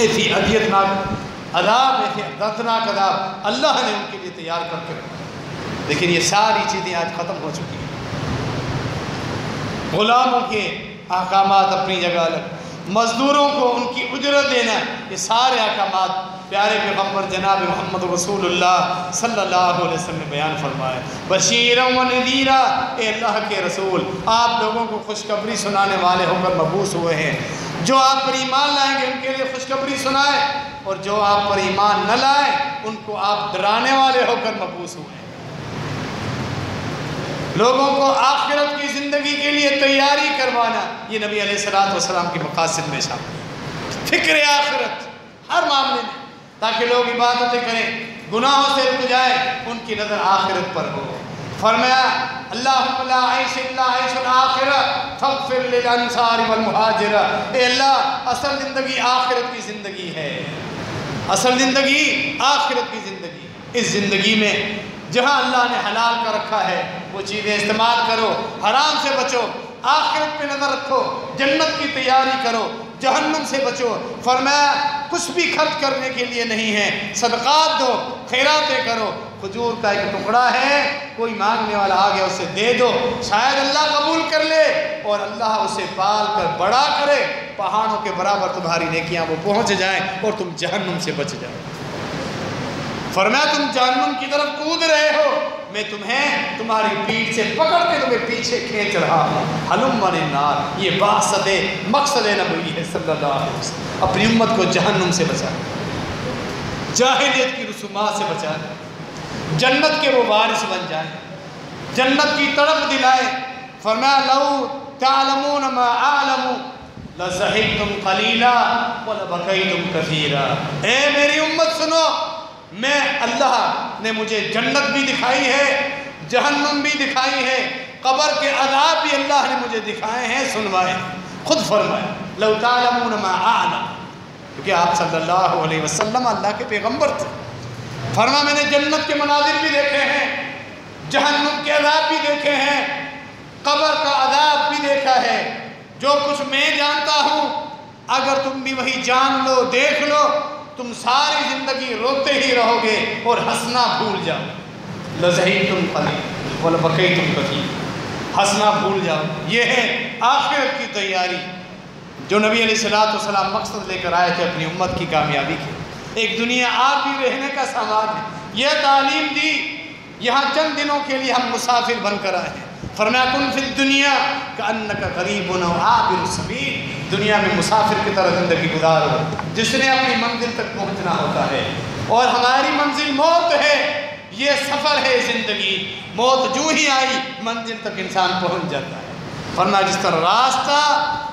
ایسی اذیتناک عذاب، ایسے دردناک عذاب اللہ نے ان کے لیے تیار کر کے رکھا، لیکن یہ ساری چیزیں آج ختم ہو چکی ہیں۔ غلاموں کے احکامات اپنی جگہ الگ، مزدوروں کو ان کی اجرت دینا، یہ سارے احکامات پیارے پیغمبر جناب محمد رسول اللہ صلی اللہ علیہ وسلم نے بیان فرمایا۔ بشیرا و نذیرا، اے اللہ کے رسول، آپ لوگوں کو خوشخبری سنانے والے ہو کر مبعوث ہوئے ہیں۔ جو آپ پر ایمان لائیں گے ان کے لیے خوشخبری سنائیں، اور جو آپ پر ایمان نہ لائیں ان کو آپ ڈرانے والے ہو کر مبعوث ہوئے ہیں۔ لوگوں کو آخرت کی زندگی کے لیے تیاری کروانا، یہ نبی علیہ الصلوۃ والسلام کی مقاصد میں شامل ہے۔ فکر آخرت ہر معاملے میں، تاکہ لوگ عبادتیں کریں، گناہوں سے رک جائیں، ان کی نظر آخرت پر ہو۔ فرمایا اللہم لا عیش الا عیش الآخرہ فاغفر للانصار والمہاجرہ، اے اللہ اصل زندگی آخرت کی زندگی ہے، اصل زندگی آخرت کی زندگی۔ اس زندگی میں جہاں اللہ نے حلال کا رکھا ہے وہ چیزیں استعمال کرو، حرام سے بچو، آخرت پہ نظر رکھو، جنت کی تیاری کرو، جہنم سے بچو۔ فرمایا کچھ بھی خرچ کرنے کے لیے نہیں ہے، صدقات دو، خیراتیں کرو، کھجور کا ایک ٹکڑا ہے، کوئی مانگنے والا آ گیا اسے دے دو، شاید اللہ قبول کر لے اور اللہ اسے پال کر بڑا کرے، پہاڑوں کے برابر تمہاری نیکیاں وہ پہنچ جائیں اور تم جہنم سے بچ جاؤ۔ فرمایا تم جہنم کی طرف کود رہے ہو، میں تمہیں تمہاری پیٹھ سے پکڑ کے تمہیں پیچھے کھینچ رہا ہوں۔ حلم من النار، یہ باسط مقصد نبوی ہے صلی اللہ علیہ وسلم، اپنی امت کو جہنم سے بچائے، جاہلیت کی رسومات سے بچائے، جنت کے وہ وارث بن جائیں، جنت کی تڑپ دلائے۔ فرمایا لو تعلمون ما اعلم لضحکتم قلیلا ولبکیتم کثیرا، اے میری امت سنو، میں اللہ نے مجھے جنت بھی دکھائی ہے، جہنم بھی دکھائی ہے، قبر کے عذاب بھی اللہ نے مجھے دکھائے ہیں، سنوائے۔ خود فرمایا لو تعلمون ما اعلم، کیونکہ آپ صلی اللہ علیہ وسلم اللہ کے پیغمبر تھے۔ فرمایا میں نے جنت کے مناظر بھی دیکھے ہیں، جہنم کے عذاب بھی دیکھے ہیں، قبر کا عذاب بھی دیکھا ہے۔ جو کچھ میں جانتا ہوں اگر تم بھی وہی جان لو، دیکھ لو، تم ساری زندگی روتے ہی رہو گے اور ہنسنا بھول جاؤ۔ لضحکتم قلیلا ولبکیتم کثیرا، ہنسنا بھول جاؤ۔ یہ ہے آخرت کی تیاری جو نبی علیہ الصلوۃ والسلام مقصد لے کر آئے تھے اپنی امت کی کامیابی کی۔ ایک دنیا آپ بھی رہنے کا سامان ہے، یہ تعلیم دی، یہاں چند دنوں کے لیے ہم مسافر بن کر آئے ہیں۔ فرمایا کن فی الدنیا کأنک غریب و عابر السبیل، دنیا میں مسافر کی طرح زندگی گزارو، جس نے اپنی منزل تک پہنچنا ہوتا ہے، اور ہماری منزل موت ہے، یہ سفر ہے زندگی، موت جو ہی آئی منزل تک انسان پہنچ جاتا ہے۔ فرمایا جس طرح راستہ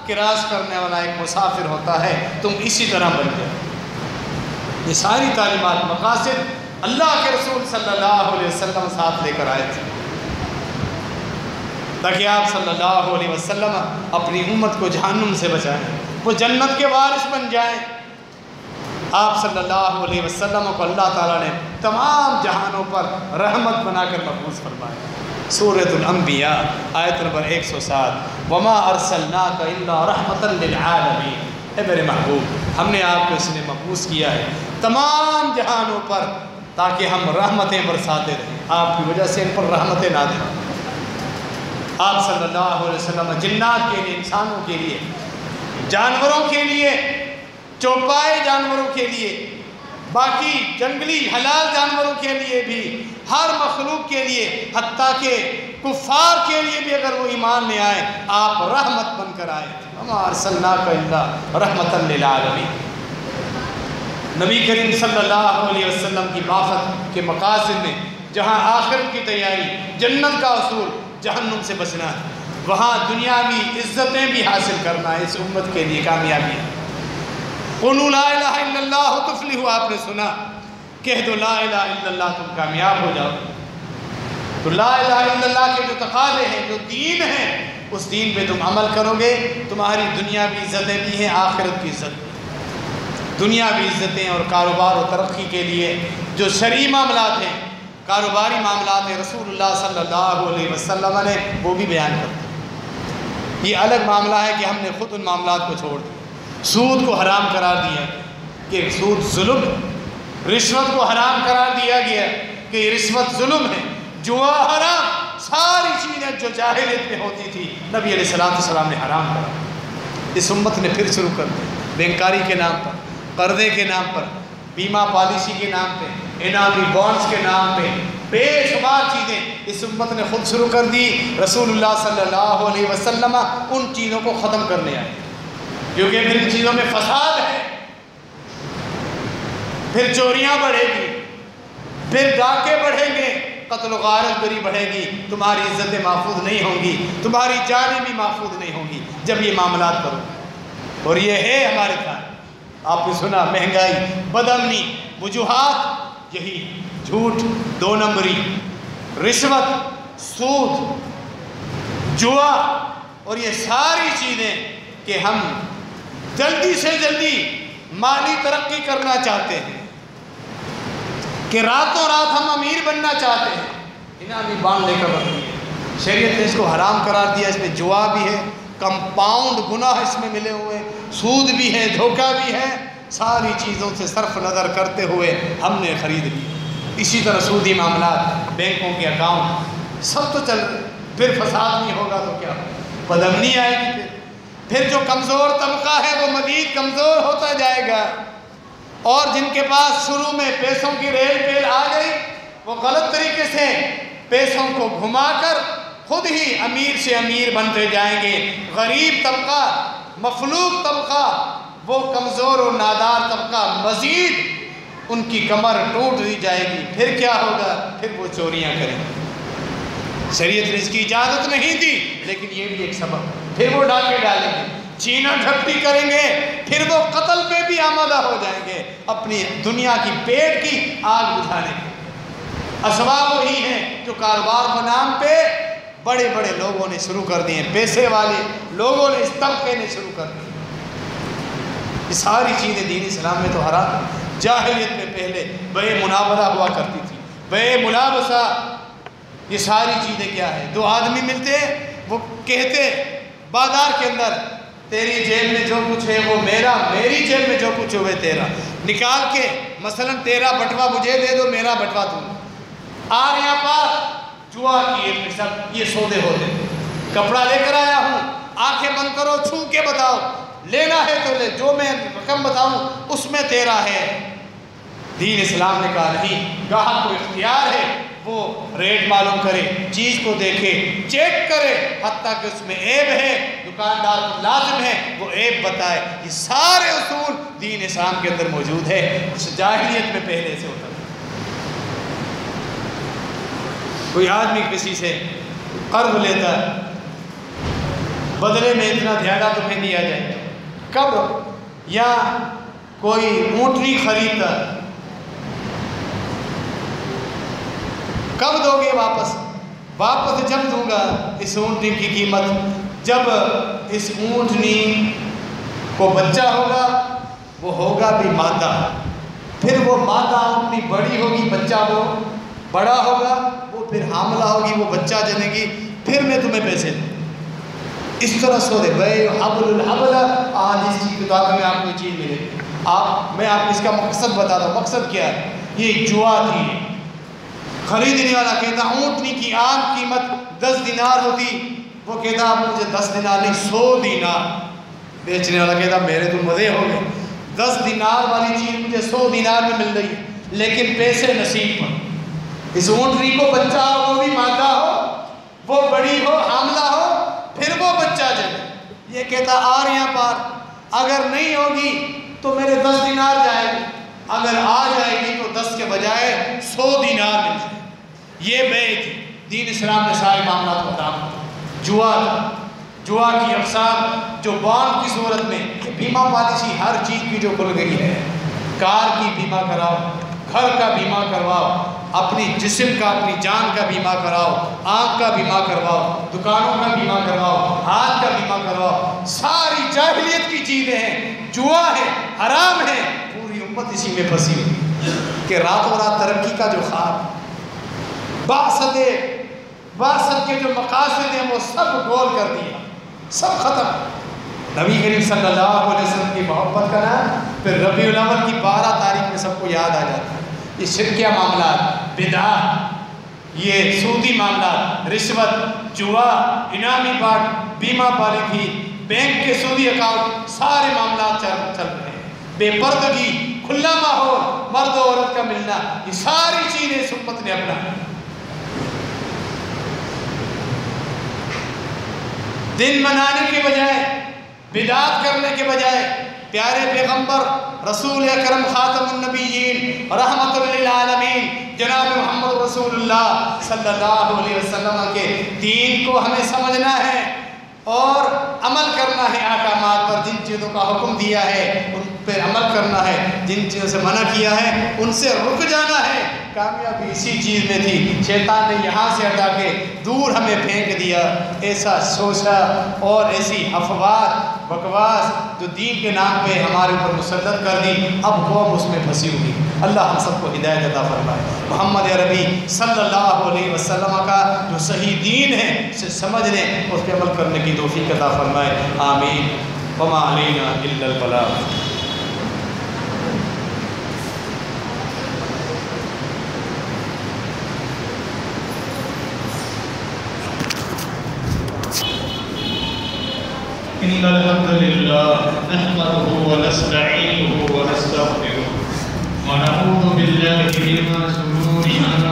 کراس کرنے والا ایک مسافر ہوتا ہے تم اسی طرح بن جاؤ۔ یہ ساری تعلیمات، مقاصد اللہ کے رسول صلی اللہ علیہ وسلم ساتھ لے کر آئے تھے، تاکہ آپ صلی اللہ علیہ وسلم اپنی امت کو جہنم سے بچائیں، وہ جنت کے وارث بن جائیں۔ آپ صلی اللہ علیہ وسلم کو اللہ تعالیٰ نے تمام جہانوں پر رحمت بنا کر مبعوث فرمایا۔ سورۃ الانبیاء آیت نمبر 107، وما ارسلناک الا رحمتا للعالمین۔ اے میرے محبوب، ہم نے آپ کو اس نے مبعوث کیا ہے تمام جہانوں پر تاکہ ہم رحمتیں برساتے رہیں، آپ کی وجہ سے ان پر رحمتیں نازل ہوں۔ آپ صلی اللہ علیہ وسلم جنات کے لیے، انسانوں کے لیے، جانوروں کے لیے، چوپائے جانوروں کے لیے، باقی جنگلی حلال جانوروں کے لیے بھی، ہر مخلوق کے لیے، حتیٰ کہ کفار کے لیے بھی اگر وہ ایمان لے آئے آپ رحمت بن کر آئے۔ وما ارسلناک الا رحمتا للعالمین۔ نبی کریم صلی اللہ علیہ وسلم کی بعثت کے مقاصد میں جہاں آخرت کی تیاری، جنت کا اصول، جہنم سے بچنا ہے، وہاں دنیاوی عزتیں بھی حاصل کرنا ہے۔ اس امت کے لیے کامیابی ہے۔ قولوا لا الہ الا اللہ تفلحوا، آپ نے سنا، کہہ دو لا الہ الا اللہ تم کامیاب ہو جاؤ۔ تو لا الہ الا اللہ کے جو تقاضے ہیں، جو دین ہے، اس دین پہ تم عمل کرو گے، تمہاری دنیاوی عزتیں بھی ہیں، آخرت کی عزت بھی۔ دنیاوی عزتیں اور کاروبار و ترقی کے لیے جو شرعی معاملات ہیں، کاروباری معاملات ہیں، رسول اللہ صلی اللہ علیہ وسلم نے وہ بھی بیان کر دیا۔ یہ الگ معاملہ ہے کہ ہم نے خود ان معاملات کو چھوڑ دیا۔ سود کو حرام قرار دیا کہ سود ظلم، رشوت کو حرام قرار دیا گیا کہ یہ رشوت ظلم ہے، جوا حرام، ساری چیزیں جو جاہلیت میں ہوتی تھی نبی علیہ السلام نے حرام کرا۔ اس امت نے پھر شروع کر دی، بینکاری کے نام پر، قرضے کے نام پر، بیمہ پالیسی کے نام پہ، انعامی بانڈز کے نام پہ، بے شمار چیزیں اس امت نے خود شروع کر دی۔ رسول اللہ صلی اللہ علیہ وسلم ان چیزوں کو ختم کرنے آئے، کیونکہ پھر ان چیزوں میں فساد ہے، پھر چوریاں بڑھے گی، پھر ڈاکے بڑھیں گے، قتل و غارت بری بڑھے گی، تمہاری عزتیں محفوظ نہیں ہوں گی، تمہاری جانیں بھی محفوظ نہیں ہوں گی جب یہ معاملات کرو۔ اور یہ ہے ہمارے ساتھ، آپ نے سنا، مہنگائی، بدامنی، وجوہات یہی، جھوٹ، دو نمبری، رشوت، سود، جوا، اور یہ ساری چیزیں کہ ہم جلدی سے جلدی مالی ترقی کرنا چاہتے ہیں، کہ راتوں رات ہم امیر بننا چاہتے ہیں، انعامی بانڈ لے کر رکھتی ہے۔ شریعت نے اس کو حرام قرار دیا، اس میں جوا بھی ہے، کمپاؤنڈ گناہ اس میں ملے ہوئے، سود بھی ہے، دھوکہ بھی ہے، ساری چیزوں سے صرف نظر کرتے ہوئے ہم نے خرید لی۔ اسی طرح سودی معاملات، بینکوں کے اکاؤنٹ، سب تو چل رہے، پھر فساد نہیں ہوگا تو کیا، بدامنی آئے گی، پھر جو کمزور طبقہ ہے وہ مزید کمزور ہوتا جائے گا، اور جن کے پاس شروع میں پیسوں کی ریل پیل آ گئی وہ غلط طریقے سے پیسوں کو گھما کر خود ہی امیر سے امیر بنتے جائیں گے۔ غریب طبقہ، مفلوق طبقہ، وہ کمزور اور نادار طبقہ، مزید ان کی کمر ٹوٹ دی جائے گی، پھر کیا ہوگا، پھر وہ چوریاں کریں گے۔ شریعت نے اس کی اجازت نہیں دی، لیکن یہ بھی ایک سبب، پھر وہ ڈاکے ڈالیں گے، چھینا جھپٹی کریں گے، پھر وہ قتل پہ بھی آمادہ ہو جائیں گے، اپنی دنیا کی پیٹ کی آگ بجھانے کے۔ اسباب وہی ہیں جو کاروبار کے نام پہ بڑے بڑے لوگوں نے شروع کر دیے، پیسے والے لوگوں نے، اس طبقے نے شروع کر دی۔ یہ ساری چیزیں دین اسلام میں تو حرام۔ جاہلیت میں پہلے بے مناورہ ہوا کرتی تھی، بے ملابسہ، یہ ساری چیزیں کیا ہے، دو آدمی ملتے وہ کہتے بازار کے اندر تیری جیب میں جو کچھ ہے وہ میرا، میری جیب میں جو کچھ ہوئے تیرا، نکال کے مثلا تیرا بٹوا مجھے دے دو، میرا بٹوا تم۔ آر یہاں پر جوا کی ایک سب یہ سودے ہوتے تھے، کپڑا لے کر آیا ہوں، آنکھیں بند کرو، چھو کے بتاؤ، لینا ہے تو لے، جو میں رقم بتاؤں اس میں تیرا ہے۔ دین اسلام نے کہا نہیں، گاہک کو اختیار ہے وہ ریٹ معلوم کرے، چیز کو دیکھے، چیک کرے، حتیٰ کہ اس میں عیب ہے، دکاندار کو لازم ہے وہ عیب بتائے۔ یہ سارے اصول دین اسلام کے اندر موجود ہے، اس جاہلیت میں پہلے سے ہوتا تھا۔ کوئی آدمی کسی سے قرض لیتا ہے، بدلے میں اتنا زیادہ تمہیں دیا جائے، کب؟ یا کوئی اونٹنی خریدتا، کب دو گے واپس؟ واپس جب دوں گا اس اونٹنی کی قیمت، جب اس اونٹنی کو بچہ ہوگا، وہ ہوگا بھی مادہ، پھر وہ مادہ اونٹنی بڑی ہوگی، بچہ وہ بڑا ہوگا، وہ پھر حاملہ ہوگی، وہ بچہ جنے گی، پھر میں تمہیں پیسے دوں۔ اس طرح سو دے بھائی حبل الحبل، آج اس کی کتاب میں آپ کو چیز ملے گی۔ میں آپ کو اس کا مقصد بتاتا ہوں۔ مقصد کیا ہے؟ یہ جوا تھی۔ خریدنے والا کہتا اونٹنی کی عام قیمت 10 دینار ہوتی، وہ کہتا آپ مجھے 10 دینار نہیں 100 دینار۔ بیچنے والا کہتا میرے تو مزے ہو گئے، 10 دینار والی چیز مجھے 100 دینار میں مل رہی ہے، لیکن پیسے نصیب پر۔ اس اونٹنی کو بچہ ہو، وہ بھی مادہ ہو، وہ بڑی ہو، حاملہ ہو، پھر وہ بچہ جنے۔ یہ کہتا آ رہے ہیں پار، اگر نہیں ہوگی تو میرے 10 دینار جائے گی، اگر آ جائے گی تو 10 کے بجائے 100 دینار مل جائے۔ یہ بے تھی۔ دین اسلام نے سارے معاملات کو حرام کیا۔ جوا تھا، جوا کی اقسام جو بانڈ کی صورت میں، بیمہ پالیسی ہر چیز کی جو کھل گئی ہے، کار کی بیمہ کراؤ، گھر کا بیمہ کرواؤ، اپنی جسم کا، اپنی جان کا بیمہ کراؤ، آنکھ کا بیمہ کرواؤ، دکانوں کا بیمہ کرواؤ، ہاتھ کا بیمہ کرواؤ، ساری جاہلیت کی چیزیں ہیں، جوا ہے، حرام ہے۔ پوری امت اسی میں پھنسی ہوئی کہ راتوں رات ترقی کا جو خواب، بعثت کے جو مقاصد ہیں وہ سب گول کر دیا، سب ختم۔ نبی کریم صلی اللہ علیہ وسلم کی محبت کا نام پھر ربیع الاول کی 12 تاریخ میں سب کو یاد آ جاتا ہے۔ یہ شرکیہ معاملات، بدعات، یہ سودی معاملات، رشوت، جوا، انعامی باٹ، بیمہ پالیسی، بینک کے سودی اکاؤنٹ، سارے معاملات چل رہے ہیں۔ بے پردگی، کھلا ماحول، مرد و عورت کا ملنا، یہ ساری چیزیں اس امت نے اپنا دن منانے کے بجائے، بدعات کرنے کے بجائے، پیارے پیغمبر رسول اکرم خاتم النبیین رحمت للعالمین جناب محمد رسول اللہ صلی اللہ علیہ وسلم کے دین کو ہمیں سمجھنا ہے اور عمل کرنا ہے۔ احکامات پر جن چیزوں کا حکم دیا ہے ان پہ عمل کرنا ہے، جن چیزوں سے منع کیا ہے ان سے رک جانا ہے۔ کامیابی اسی چیز میں تھی۔ شیطان نے یہاں سے ہٹا کے دور ہمیں پھینک دیا، ایسا سوچا اور ایسی افواہ بکواس جو دین کے نام پہ ہمارے اوپر مسلط کر دی، اب قوم اس میں پھنسی ہوئی۔ اللہ ہم سب کو ہدایت عطا فرمائے۔ محمد عربی صلی اللہ علیہ وسلم کا جو صحیح دین ہے اسے سمجھنے، اس پہ عمل کرنے کی توفیق عطا فرمائے۔ آمین۔ وما علینا الا البلاغ۔ إن الحمد لله نحمده ونستعينه ونستغفره ونعوذ بالله من شرور أنفسنا